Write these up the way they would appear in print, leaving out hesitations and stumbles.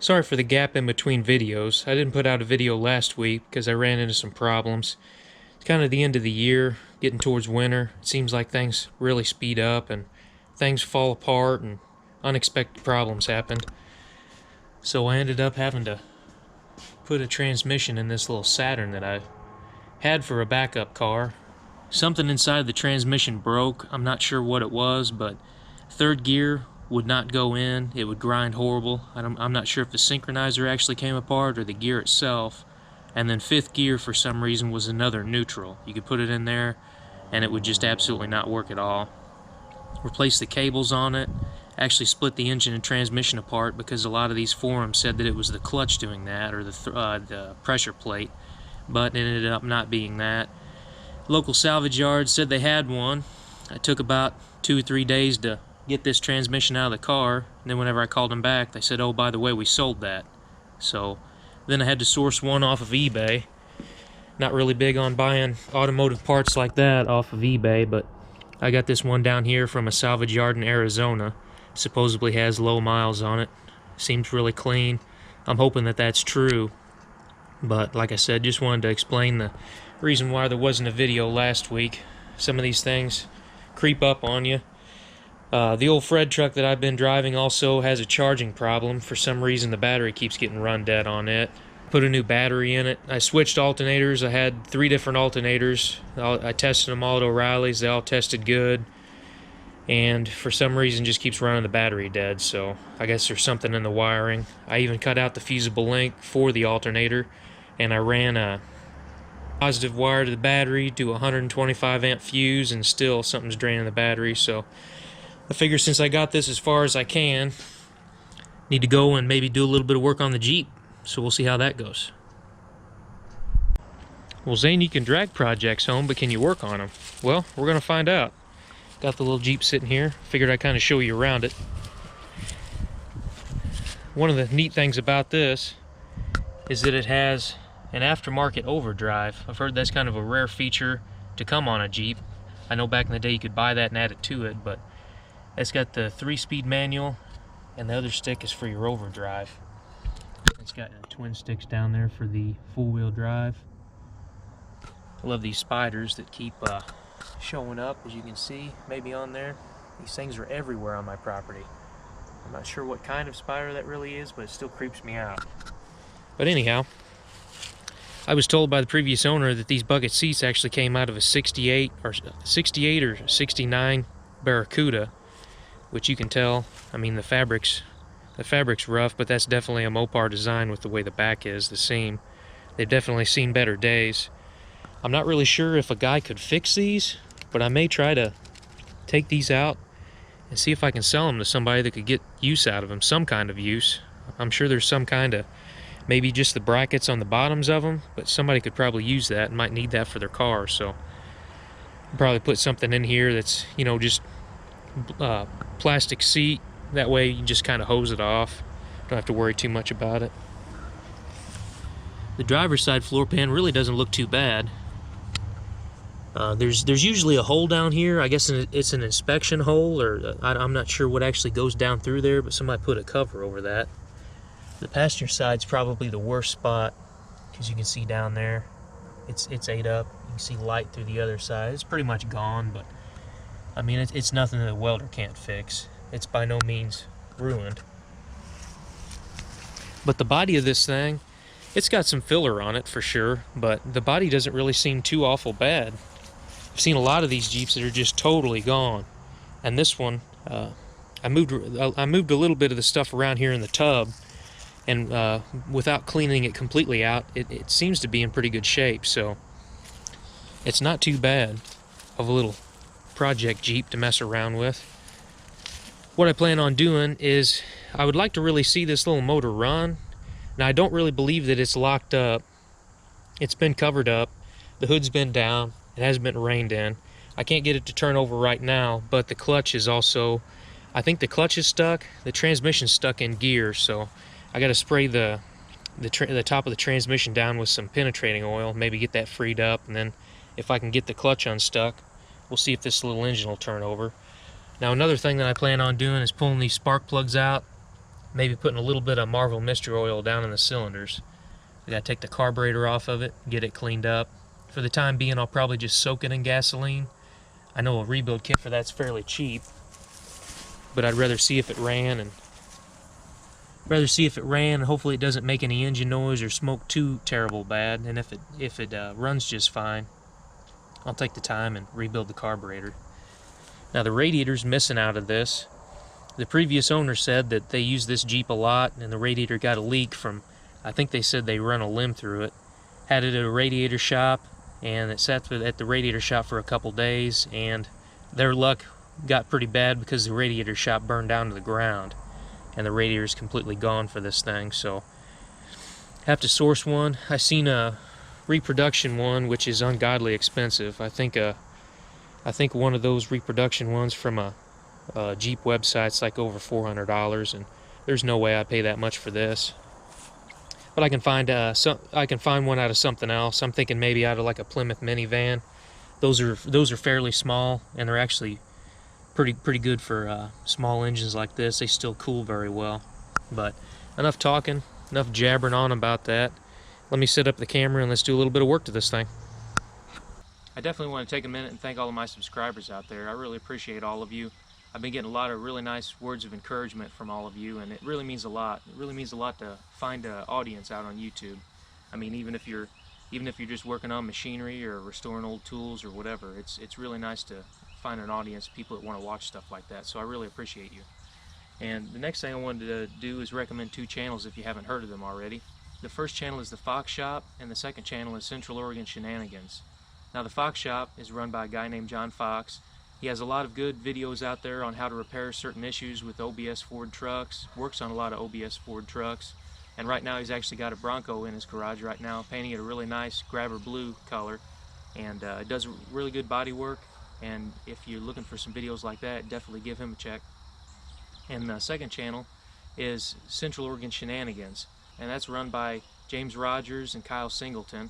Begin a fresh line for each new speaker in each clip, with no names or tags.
Sorry for the gap in between videos. I didn't put out a video last week because I ran into some problems. It's kind of the end of the year, getting towards winter. It seems like things really speed up and things fall apart and unexpected problems happened. So I ended up having to put a transmission in this little Saturn that I had for a backup car. Something inside the transmission broke. I'm not sure what it was, but third gear would not go in. It would grind horrible. I'm not sure if the synchronizer actually came apart or the gear itself. And then fifth gear, for some reason, was another neutral. You could put it in there and it would just absolutely not work at all. Replaced the cables on it. Actually split the engine and transmission apart because a lot of these forums said that it was the clutch doing that, or the pressure plate, but it ended up not being that. Local salvage yard said they had one. It took about 2 or 3 days to get this transmission out of the car, and then whenever I called them back, they said, oh, by the way, we sold that. So then I had to source one off of eBay. Not really big on buying automotive parts like that off of eBay, but I got this one down here from a salvage yard in Arizona. Supposedly has low miles on it. Seems really clean. I'm hoping that that's true. But like I said, just wanted to explain the reason why there wasn't a video last week. Some of these things creep up on you. The old Fred truck that I've been driving also has a charging problem. For some reason the battery keeps getting run dead on it. Put a new battery in it. I switched alternators. I had 3 different alternators. I tested them all at O'Reilly's. They all tested good. And for some reason just keeps running the battery dead. So I guess there's something in the wiring. I even cut out the fusible link for the alternator. And I ran a positive wire to the battery to a 125 amp fuse, and still something's draining the battery. So I figure since I got this as far as I can, need to go and maybe do a little bit of work on the Jeep. So we'll see how that goes. Well, Zane, you can drag projects home, but can you work on them? Well, we're going to find out. Got the little Jeep sitting here. Figured I'd kind of show you around it. One of the neat things about this is that it has an aftermarket overdrive. I've heard that's kind of a rare feature to come on a Jeep. I know back in the day you could buy that and add it to it, but it's got the 3-speed manual, and the other stick is for your overdrive. It's got twin sticks down there for the four-wheel drive. I love these spiders that keep showing up, as you can see, maybe on there. These things are everywhere on my property. I'm not sure what kind of spider that really is, but it still creeps me out. But anyhow, I was told by the previous owner that these bucket seats actually came out of a 68 or 69 Barracuda, which you can tell. I mean, the fabric's rough, but that's definitely a Mopar design with the way the back is, the seam. They've definitely seen better days. I'm not really sure if a guy could fix these, but I may try to take these out and see if I can sell them to somebody that could get use out of them, some kind of use. I'm sure there's some kind of, maybe just the brackets on the bottoms of them, but somebody could probably use that and might need that for their car. So I'll probably put something in here that's, you know, just plastic seat. That way you can just kind of hose it off. Don't have to worry too much about it. The driver's side floor pan really doesn't look too bad. There's usually a hole down here. I guess it's an inspection hole, or I'm not sure what actually goes down through there, but somebody put a cover over that. The passenger side's probably the worst spot, because you can see down there, it's ate up. You can see light through the other side. It's pretty much gone, but I mean, it's nothing that a welder can't fix. It's by no means ruined. But the body of this thing, it's got some filler on it for sure, but the body doesn't really seem too awful bad. I've seen a lot of these Jeeps that are just totally gone, and this one, I moved a little bit of the stuff around here in the tub, and without cleaning it completely out, it seems to be in pretty good shape. So it's not too bad of a little project Jeep to mess around with. What I plan on doing is, I would like to really see this little motor run. Now, I don't really believe that it's locked up. It's been covered up. The hood's been down. It hasn't been rained in. I can't get it to turn over right now, but the clutch is also, I think the clutch is stuck. The transmission's stuck in gear, so I got to spray the top of the transmission down with some penetrating oil, maybe get that freed up, and then if I can get the clutch unstuck, we'll see if this little engine will turn over. Now, another thing that I plan on doing is pulling these spark plugs out. maybe putting a little bit of Marvel Mystery Oil down in the cylinders. I gotta take the carburetor off of it, get it cleaned up. For the time being, I'll probably just soak it in gasoline. I know a rebuild kit for that's fairly cheap, but I'd rather see if it ran and hopefully it doesn't make any engine noise or smoke too terrible bad. And if it runs just fine, I'll take the time and rebuild the carburetor. Now the radiator's missing out of this. The previous owner said that they used this Jeep a lot and the radiator got a leak from, I think they said they run a limb through it. Had it at a radiator shop, and it sat at the radiator shop for a couple days, and their luck got pretty bad because the radiator shop burned down to the ground and the radiator is completely gone for this thing. So have to source one. I seen a reproduction one which is ungodly expensive. I think one of those reproduction ones from a Jeep website's like over $400, and there's no way I'd pay that much for this. But I can find one out of something else. I'm thinking maybe out of like a Plymouth minivan. Those are fairly small, and they're actually pretty good for small engines like this. They still cool very well. But enough talking, enough jabbering on about that. Let me set up the camera and let's do a little bit of work to this thing. I definitely want to take a minute and thank all of my subscribers out there. I really appreciate all of you. I've been getting a lot of really nice words of encouragement from all of you, and it really means a lot. It really means a lot to find an audience out on YouTube. I mean, even if you're just working on machinery or restoring old tools or whatever, it's really nice to find an audience, people that want to watch stuff like that. So I really appreciate you. And the next thing I wanted to do is recommend two channels if you haven't heard of them already. The first channel is the Fox Shop, and the second channel is Central Oregon Shenanigans. Now the Fox Shop is run by a guy named John Fox. He has a lot of good videos out there on how to repair certain issues with OBS Ford trucks, works on a lot of OBS Ford trucks, and right now he's actually got a Bronco in his garage right now, painting it a really nice grabber blue color, and it does really good body work. And if you're looking for some videos like that, definitely give him a check. And the second channel is Central Oregon Shenanigans, and that's run by James Rogers and Kyle Singleton.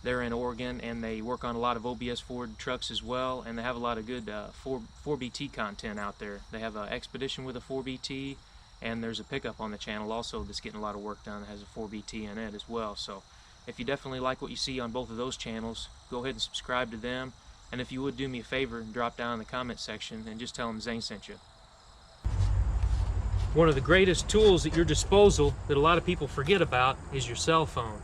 They're in Oregon, and they work on a lot of OBS Ford trucks as well, and they have a lot of good 4BT content out there. They have an Expedition with a 4BT, and there's a pickup on the channel also that's getting a lot of work done that has a 4BT in it as well. So if you definitely like what you see on both of those channels, go ahead and subscribe to them. And if you would do me a favor and drop down in the comment section and just tell them Zane sent you. One of the greatest tools at your disposal that a lot of people forget about is your cell phone.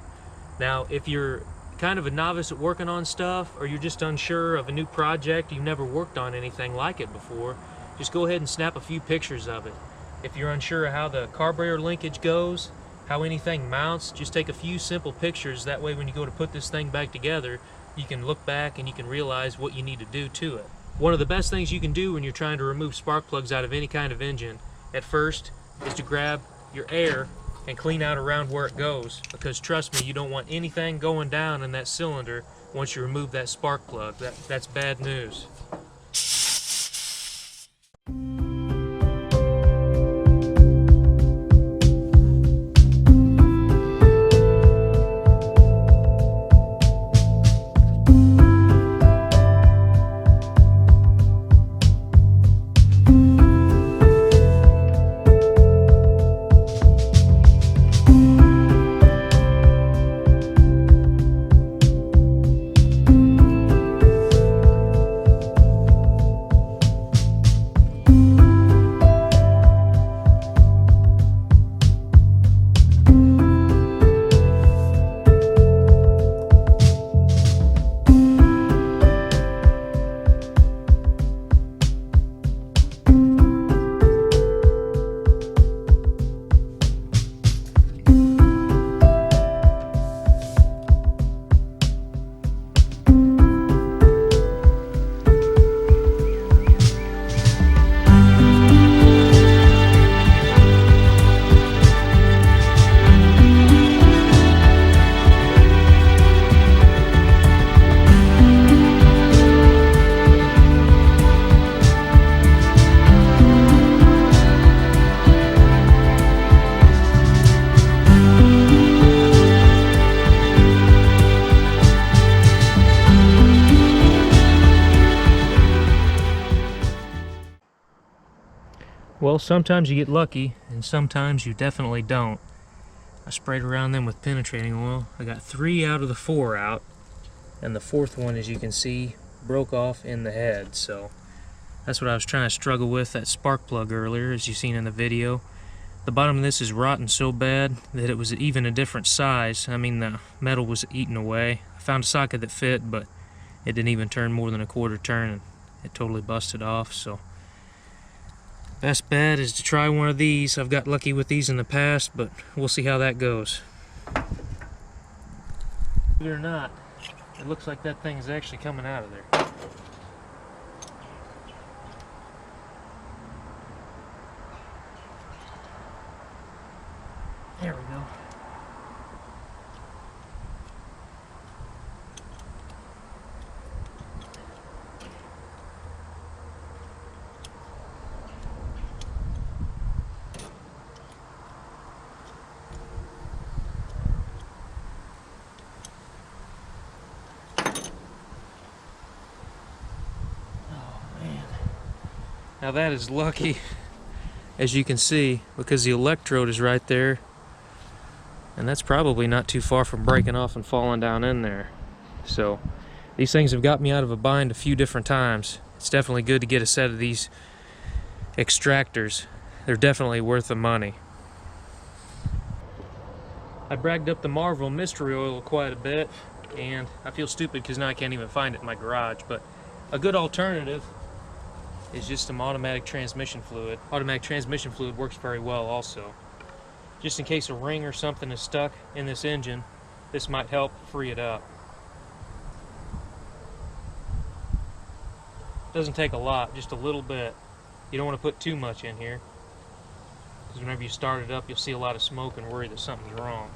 Now, if you're kind of a novice at working on stuff, or you're just unsure of a new project, you've never worked on anything like it before, just go ahead and snap a few pictures of it. If you're unsure of how the carburetor linkage goes, how anything mounts, just take a few simple pictures. That way when you go to put this thing back together, you can look back and you can realize what you need to do to it. One of the best things you can do when you're trying to remove spark plugs out of any kind of engine at first is to grab your air and clean out around where it goes, because trust me, you don't want anything going down in that cylinder once you remove that spark plug. That's bad news. Well, sometimes you get lucky, and sometimes you definitely don't. I sprayed around them with penetrating oil. I got 3 out of the 4 out, and the 4th one, as you can see, broke off in the head. So that's what I was trying to struggle with, that spark plug earlier, as you've seen in the video. The bottom of this is rotten so bad that it was even a different size. I mean, the metal was eaten away. I found a socket that fit, but it didn't even turn more than a quarter turn, and it totally busted off. So best bet is to try one of these. I've got lucky with these in the past, but we'll see how that goes. Believe it or not, it looks like that thing is actually coming out of there. There we go. Now that is lucky, as you can see, because the electrode is right there, and that's probably not too far from breaking off and falling down in there. So these things have got me out of a bind a few different times. It's definitely good to get a set of these extractors. They're definitely worth the money. I bragged up the Marvel mystery oil quite a bit, and I feel stupid because now I can't even find it in my garage, but a good alternative is just some automatic transmission fluid. Automatic transmission fluid works very well also. Just in case a ring or something is stuck in this engine, this might help free it up. Doesn't take a lot, just a little bit. You don't want to put too much in here, because whenever you start it up, you'll see a lot of smoke and worry that something's wrong.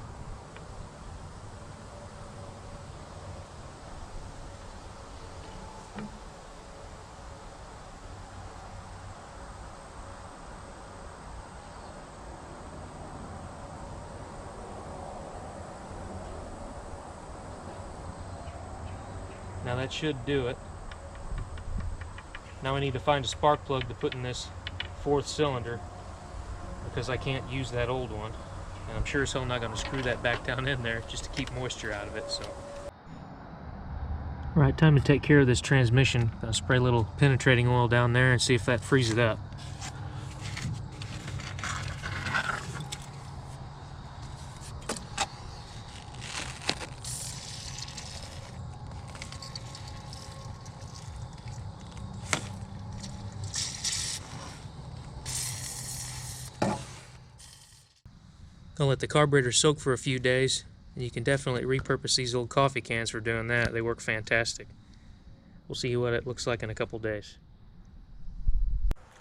Now that should do it. Now I need to find a spark plug to put in this 4th cylinder, because I can't use that old one, and I'm sure as hell not going to screw that back down in there just to keep moisture out of it. So, right, time to take care of this transmission. I'll spray a little penetrating oil down there and see if that frees it up. Gonna let the carburetor soak for a few days, and you can definitely repurpose these old coffee cans for doing that. They work fantastic. We'll see what it looks like in a couple days.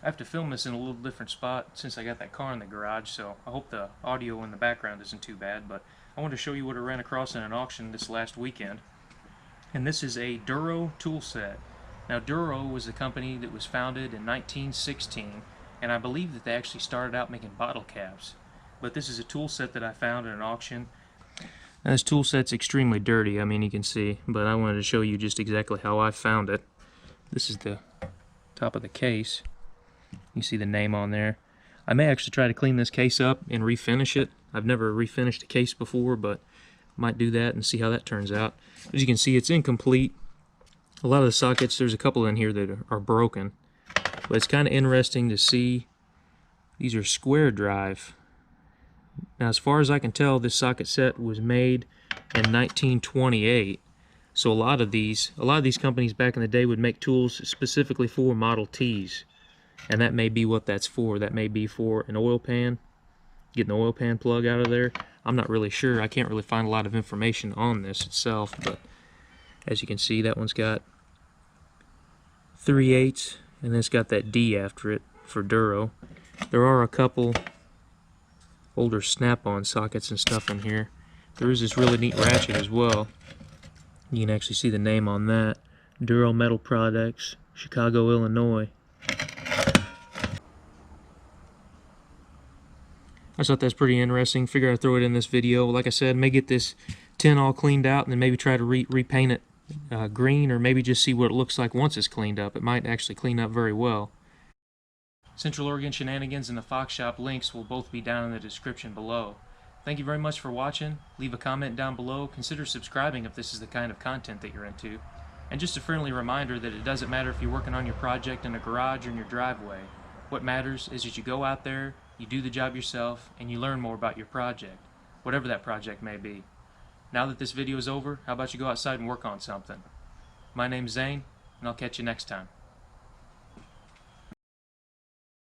I have to film this in a little different spot since I got that car in the garage, so I hope the audio in the background isn't too bad, but I wanted to show you what I ran across in an auction this last weekend. And this is a Duro tool set. Now, Duro was a company that was founded in 1916, and I believe that they actually started out making bottle caps. But this is a tool set that I found at an auction. Now, this tool set's extremely dirty, I mean, you can see, but I wanted to show you just exactly how I found it. This is the top of the case. You see the name on there. I may actually try to clean this case up and refinish it. I've never refinished a case before, but might do that and see how that turns out. As you can see, it's incomplete. A lot of the sockets, there's a couple in here that are broken, but it's kind of interesting to see. These are square drive. Now, as far as I can tell, this socket set was made in 1928. So a lot of these companies back in the day would make tools specifically for Model Ts, and that may be what that's for. That may be for an oil pan, getting the oil pan plug out of there. I'm not really sure. I can't really find a lot of information on this itself, but as you can see, that one's got 3/8, and then it's got that D after it for Duro. There are a couple older snap-on sockets and stuff in here. There is this really neat ratchet as well. You can actually see the name on that. Duro Metal Products, Chicago, Illinois. I thought that's pretty interesting. Figure I'd throw it in this video. Like I said, may get this tin all cleaned out and then maybe try to repaint it green, or maybe just see what it looks like once it's cleaned up. It might actually clean up very well. Central Oregon Shenanigans and the Fox Shop links will both be down in the description below. Thank you very much for watching. Leave a comment down below. Consider subscribing if this is the kind of content that you're into. And just a friendly reminder that it doesn't matter if you're working on your project in a garage or in your driveway. What matters is that you go out there, you do the job yourself, and you learn more about your project, whatever that project may be. Now that this video is over, how about you go outside and work on something? My name's Zane, and I'll catch you next time.